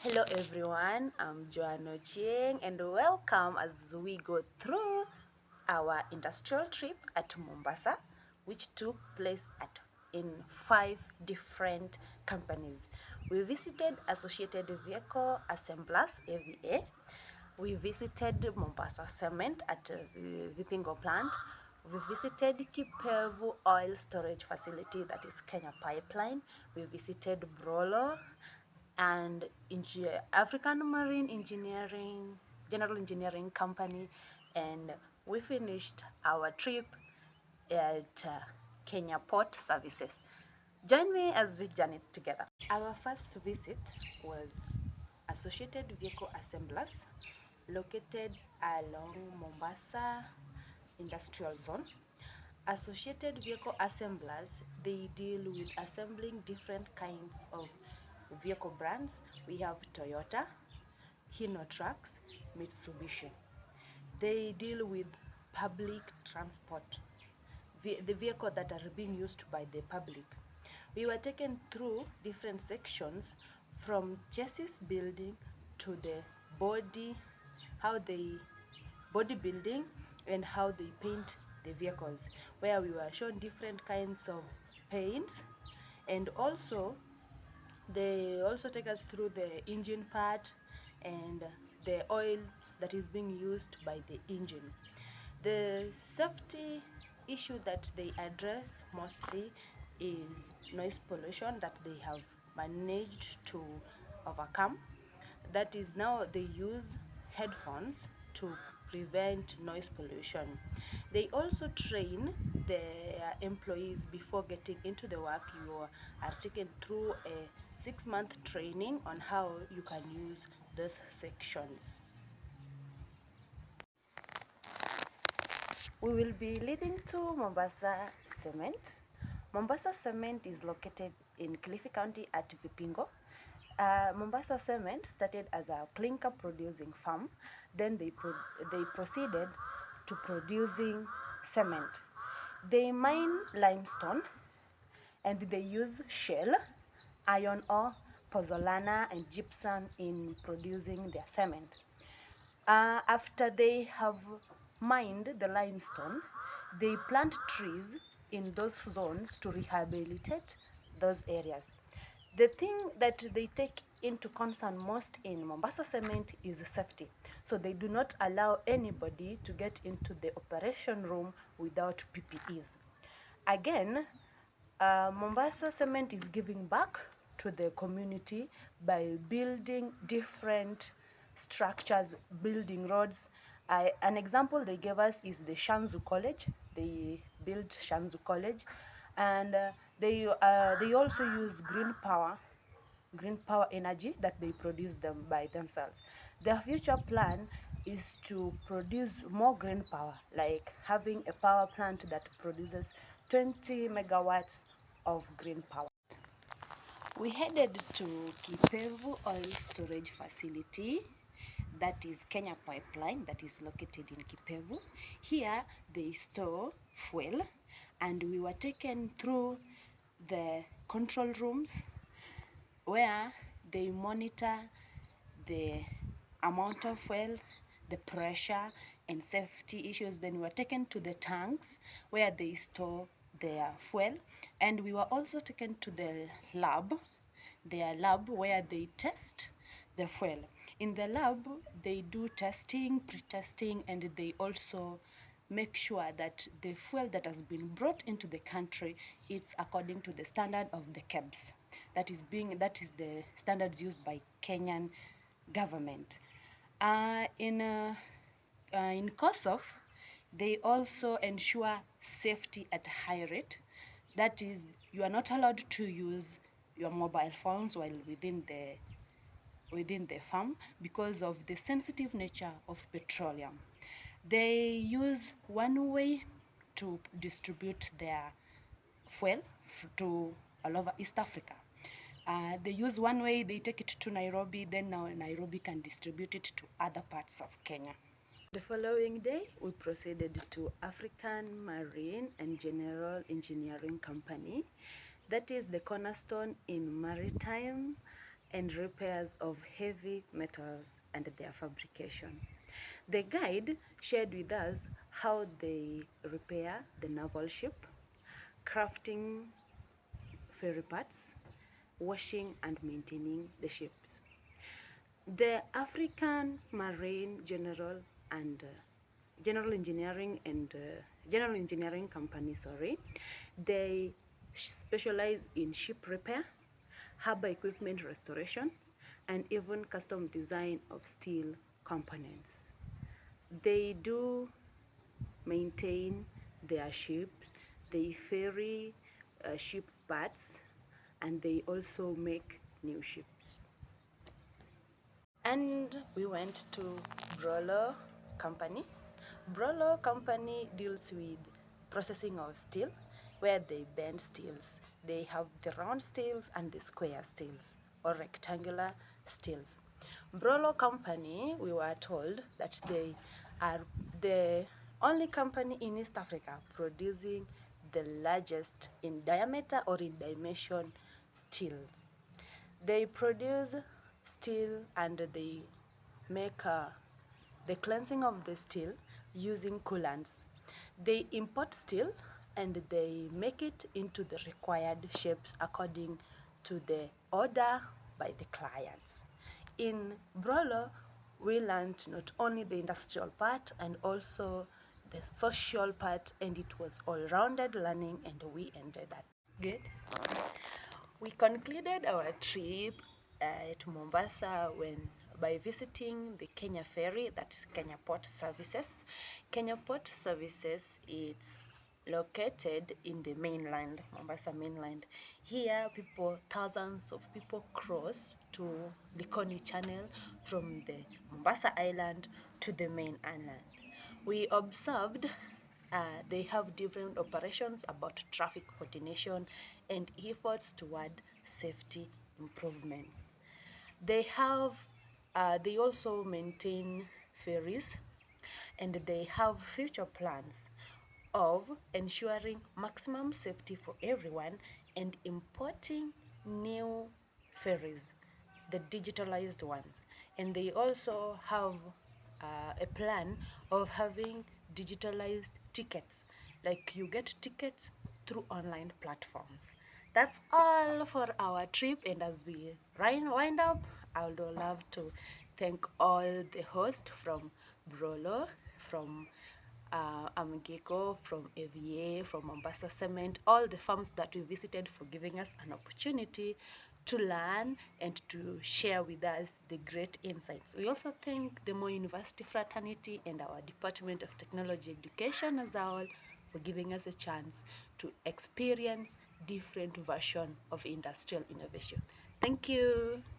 Hello everyone, I'm Joanna Chieng and welcome as we go through our industrial trip at Mombasa, which took place in 5 different companies. We visited Associated Vehicle Assemblers AVA. We visited Mombasa Cement at Vipingo plant. We visited Kipevu Oil Storage Facility, that is Kenya Pipeline. We visited Brolo and African Marine Engineering, General Engineering Company, and we finished our trip at Kenya Port Services. Join me as we journey together. Our first visit was Associated Vehicle Assemblers, located along Mombasa Industrial Zone. Associated Vehicle Assemblers, they deal with assembling different kinds of vehicle brands. We have Toyota, Hino Trucks, Mitsubishi. They deal with public transport, the vehicle that are being used by the public. We were taken through different sections from chassis building to the body, how they body building and how they paint the vehicles, where we were shown different kinds of paints, and also they also take us through the engine part and the oil that is being used by the engine. The safety issue that they address mostly is noise pollution that they have managed to overcome. That is, now they use headphones to prevent noise pollution. They also train their employees before getting into the work. You are taken through a 6-month training on how you can use those sections. We will be leading to Mombasa Cement. Mombasa Cement is located in Kilifi County at Vipingo. Mombasa Cement started as a clinker producing farm, then they proceeded to producing cement. They mine limestone and they use shell, iron ore, pozzolana and gypsum in producing their cement. After they have mined the limestone, they plant trees in those zones to rehabilitate those areas. The thing that they take into concern most in Mombasa Cement is safety. So they do not allow anybody to get into the operation room without PPEs. Again, Mombasa Cement is giving back to the community by building different structures, building roads. An example they gave us is the Shanzu College. They built Shanzu College, and they also use green power energy that they produce them by themselves. Their future plan is to produce more green power, like having a power plant that produces 20 megawatts of green power. We headed to Kipevu Oil Storage Facility, that is Kenya Pipeline, that is located in Kipevu. Here they store fuel, and we were taken through the control rooms where they monitor the amount of fuel, the pressure and safety issues. Then we were taken to the tanks where they store their fuel, and we were also taken to their lab where they test the fuel. In the lab they do testing, pre-testing, and they also make sure that the fuel that has been brought into the country is according to the standard of the KEBS. That is the standards used by Kenyan government. In Kosovo, they also ensure safety at a high rate. That is, you are not allowed to use your mobile phones while within the farm because of the sensitive nature of petroleum. They use one way to distribute their fuel to all over East Africa. They use one way, they take it to Nairobi, then now Nairobi can distribute it to other parts of Kenya. The following day, we proceeded to African Marine and General Engineering Company. That is the cornerstone in maritime and repairs of heavy metals and their fabrication. The guide shared with us how they repair the naval ship, crafting ferry parts, washing and maintaining the ships. The African Marine General Engineering General Engineering Company, they specialize in ship repair, harbor equipment restoration, and even custom design of steel components. They do maintain their ships, they ferry ship parts, and they also make new ships. And we went to Brolo Company. Brolo Company deals with processing of steel, where they bend steels. They have the round steels and the square steels or rectangular steels. Brolo Company, we were told that they are the only company in East Africa producing the largest in diameter or in dimension steels. They produce steel and they make the cleansing of the steel using coolants. They import steel and they make it into the required shapes according to the order by the clients. In Brolo, we learned not only the industrial part and also the social part, and it was all-rounded learning, and we ended that good. We concluded our trip to Mombasa when by visiting the Kenya Ferry, that's Kenya Port Services. Kenya Port Services is located in the mainland, Mombasa mainland. Here, thousands of people cross to Likoni Channel from the Mombasa Island to the main island. We observed they have different operations about traffic coordination and efforts toward safety improvements. They also maintain ferries, and they have future plans of ensuring maximum safety for everyone and importing new ferries, the digitalized ones. And they also have a plan of having digitalized tickets, like you get tickets through online platforms. That's all for our trip, and as we wind up, I would love to thank all the hosts from Brolo, from Amgeko, from AVA, from Mombasa Cement, all the farms that we visited for giving us an opportunity to learn and to share with us the great insights. We also thank the Mo University Fraternity and our Department of Technology Education as a whole for giving us a chance to experience different version of industrial innovation. Thank you.